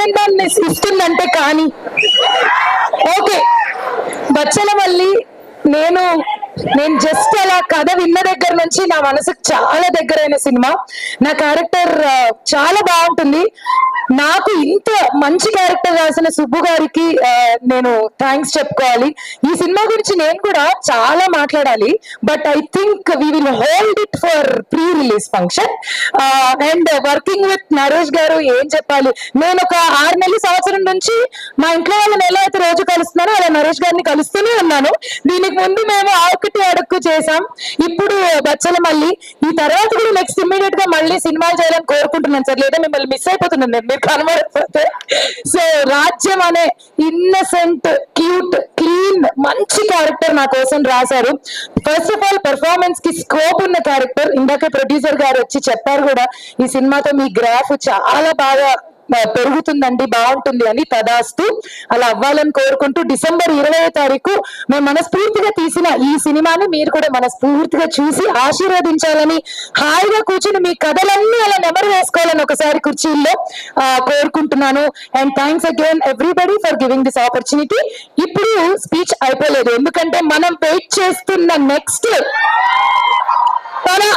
ఆనందాన్ని ఇస్తుందంటే కానీ ఓకే. బచ్చలమల్లి నేను జస్ట్ అలా కథ విన్న దగ్గర నుంచి నా మనసుకు చాలా దగ్గరైన సినిమా. నా క్యారెక్టర్ చాలా బాగుంటుంది. నాకు ఇంత మంచి క్యారెక్టర్ రాసిన సుబ్బు గారికి నేను థ్యాంక్స్ చెప్పుకోవాలి. ఈ సినిమా గురించి నేను కూడా చాలా మాట్లాడాలి, but I think we will hold it for pre release function. And working with Naresh గారు ఏం చెప్పాలి, నేను ఒక 6 నెలల సంవత్సరం నుంచి మా ఇంట్లో వాళ్ళని ఎలా అయితే రోజు కలుస్తున్నానో అలా నరేష్ గారిని కలుస్తూనే ఉన్నాను. దీనికి ముందు మేము ఆకుటి అడుక్కు చేసాం, ఇప్పుడు బచ్చలమల్లి. ఈ తర్వాత కూడా నెక్స్ట్ ఇమ్మీడియట్ గా మళ్ళీ సినిమాలు చేయాలని కోరుకుంటున్నాను సార్, లేదా మిమ్మల్ని మిస్ అయిపోతున్నాను నేను కనబడకపోతే. సో రాజ్యం అనే ఇన్నసెంట్, క్యూట్, క్లీన్, మంచి క్యారెక్టర్ నా కోసం రాశారు. ఫస్ట్ ఆఫ్ ఆల్ పెర్ఫార్మెన్స్ కి స్కోప్ ఉన్న క్యారెక్టర్. ఇందాక ప్రొడ్యూసర్ గారు వచ్చి చెప్పారు కూడా, ఈ సినిమాతో మీ గ్రాఫ్ చాలా బాగా పెరుగుతుందండి, బాగుంటుంది అని. తదాస్తు, అలా అవ్వాలని కోరుకుంటూ డిసెంబర్ 20వ తారీఖు మేము మనస్ఫూర్తిగా తీసిన ఈ సినిమాని మీరు కూడా మనస్ఫూర్తిగా చూసి ఆశీర్వదించాలని, హాయిగా కూర్చుని మీ కథలన్నీ అలా నెమరు వేసుకోవాలని ఒకసారి కుర్చీల్లో కోరుకుంటున్నాను. And thanks again everybody for giving this opportunity. ఇప్పుడు స్పీచ్ అయిపోలేదు, ఎందుకంటే మనం వెయిట్ చేస్తున్న నెక్స్ట్